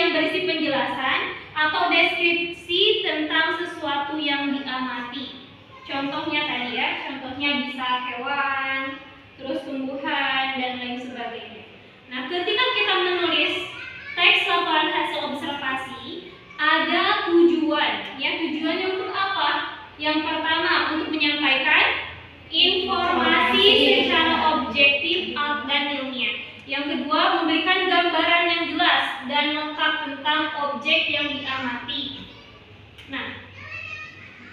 yang berisi penjelasan atau deskripsi tentang sesuatu yang diamati. Contohnya tadi ya, contohnya bisa hewan, terus tumbuhan, dan lain sebagainya. Nah, ketika kita menulis teks laporan hasil observasi, ada tujuan. Ya, tujuannya untuk apa? Yang pertama, untuk menyampaikan informasi secara objektif dan ilmiah. Yang kedua, memberikan gambaran yang jelas dan lengkap tentang objek yang diamati. Nah,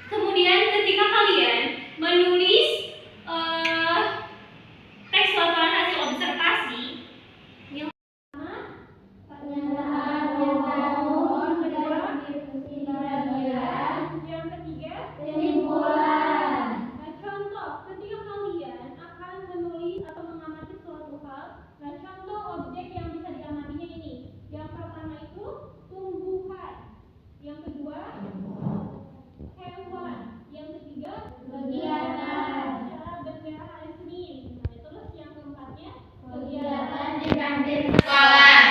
kemudian ketika kalian menulis teks laporan hasil observasi, yang pertama pernyataan umum, yang ketiga kesimpulan. Nah, contoh ketika kalian akan menulis atau mengamati suatu hal, nah contoh objek yang bisa diamatinya ini. Yang pertama itu tumbuhan, yang kedua hewan, yang ketiga kegiatan bergerak hari Senin. Nah, terus yang keempatnya kegiatan di kantin sekolah.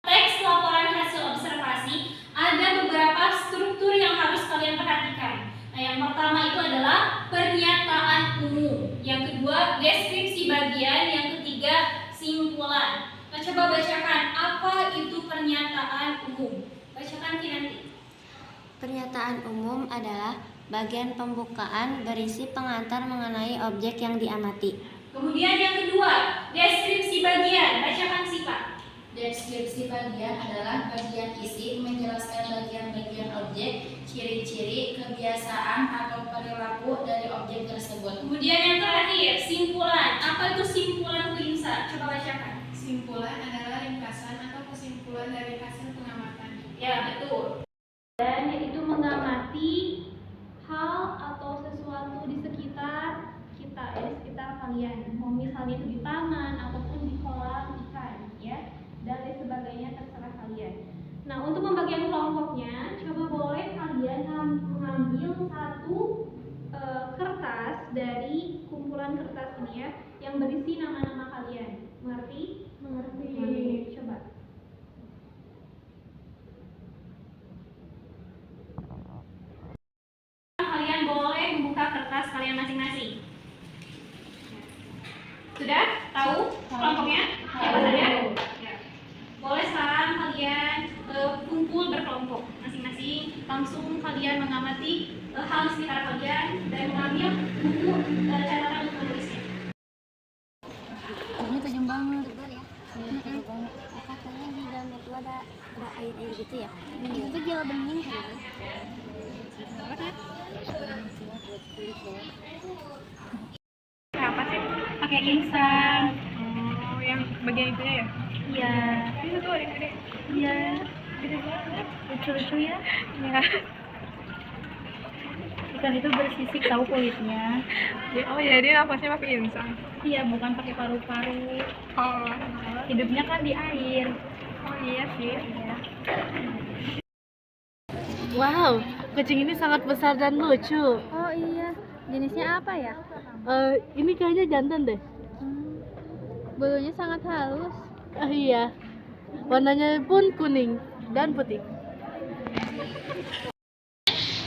Teks laporan hasil observasi ada beberapa struktur yang harus kalian perhatikan. Nah, yang pertama itu adalah pernyataan umum, yang kedua deskripsi bagian, yang ketiga simpulan. Nah, coba bacakan apa itu pernyataan umum. Bacakan Kinanti. Pernyataan umum adalah bagian pembukaan berisi pengantar mengenai objek yang diamati. Kemudian yang kedua, deskripsi bagian. Bacakan Sipa. Deskripsi bagian adalah bagian isi menjelaskan bagian-bagian objek, ciri-ciri, kebiasaan, atau perilaku dari objek tersebut. Kemudian yang terakhir, simpulan. Apa itu simpulan Insa? Coba bacakan. Simpulan adalah ringkasan atau kesimpulan dari hasil pengamatan. Ya, betul. Dan yaitu mengamati hal atau sesuatu di sekitar kita, di sekitar kalian. Mau misalnya itu di taman ataupun di kolam ikan, ya, dan lain sebagainya, terserah kalian. Nah, untuk pembagian kelompoknya, coba boleh kalian mengambil satu kertas dari kumpulan kertas ini ya, yang berisi nama-nama kalian. Mengerti? Mengerti. Coba. Kalian boleh membuka kertas kalian masing-masing. Sudah tahu kelompoknya? Jawabannya? Ya. Boleh sekarang kalian kumpul berkelompok masing-masing. Langsung kalian mengamati hal di sekitar kalian dan mengambil buku catatan untuk menulisnya. Ini tajam banget. Tebal ya. Tebal banget. Katanya di dalam itu ada air gitu ya. Itu gel bening kan. Apa sih? Pakai instan. Oh, yang bagian itunya ya? Iya. Itu tuh ada yang gede. Iya. Gede banget. Lucu-lucu ya. Iya. Ikan itu bersisik tahu kulitnya. Oh, jadi nafasnya pakai insang. Iya, bukan pakai paru-paru. Oh. Hidupnya kan di air. Oh iya sih. Iya. Wow, kucing ini sangat besar dan lucu. Oh iya, jenisnya apa ya? Ini kayaknya jantan deh. Bulunya sangat halus. Iya, warnanya pun kuning dan putih.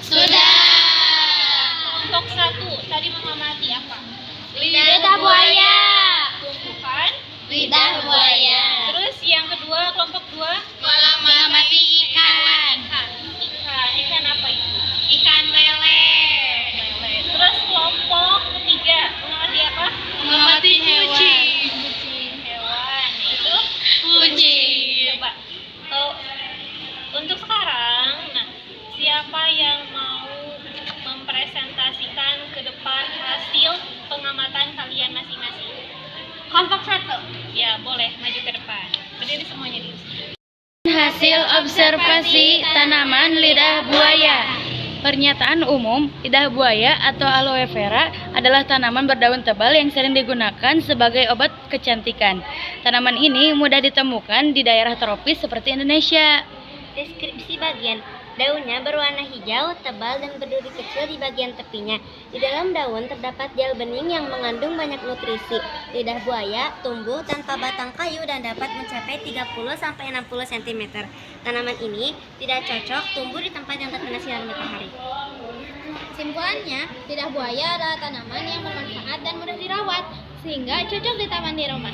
Sudah. Kelompok 1 tadi mengamati apa? Lidah buaya. Tumbuhan. Lidah buaya. Terus yang kedua, kelompok 2 Mengamati ikan. Ikan apa itu? Ikan lele. Terus kelompok 3 mengamati apa? Mengamati hewan. Hewan. Itu Kucing. coba. Untuk sekarang, nah, siapa yang mau mempresentasikan ke depan hasil pengamatan kalian masing-masing? Kelompok 1. Ya, boleh maju ke depan. Berdiri semuanya dulu. Hasil observasi tanaman lidah buaya. Pernyataan umum, lidah buaya atau aloe vera adalah tanaman berdaun tebal yang sering digunakan sebagai obat kecantikan. Tanaman ini mudah ditemukan di daerah tropis seperti Indonesia. Deskripsi bagian. Daunnya berwarna hijau, tebal, dan berduri kecil di bagian tepinya. Di dalam daun terdapat gel bening yang mengandung banyak nutrisi. Lidah buaya tumbuh tanpa batang kayu dan dapat mencapai 30-60 cm. Tanaman ini tidak cocok tumbuh di tempat yang terkena sinar matahari. Kesimpulannya, lidah buaya adalah tanaman yang bermanfaat dan mudah dirawat, sehingga cocok di taman di rumah.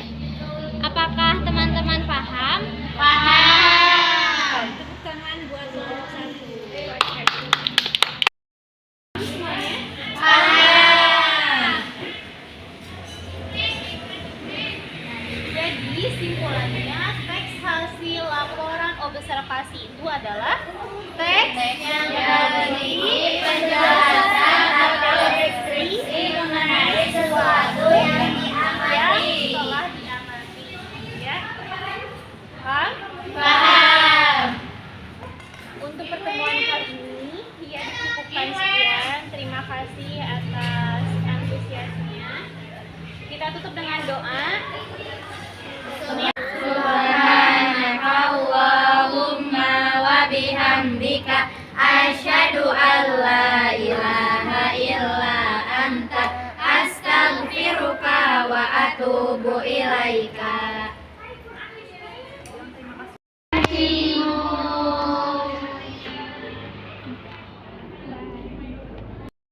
Apakah teman-teman paham? Paham. Tepuk tangan buat kelompok 1. Semuanya? Paham. Jadi simpulannya teks hasil laporan observasi itu adalah teks Yang berisi penjelasan atau deskripsi mengenai sesuatu yang diamati. telah diamati. Ya. Paham? Paham. Untuk pertemuan kali ini ya dicukupkan sekian. Terima kasih atas antusiasnya. Kita tutup dengan doa. Subhanaka Allahumma wa bihamdika asyhadu an la ilaha illa anta astaghfiruka wa atubu ilaika.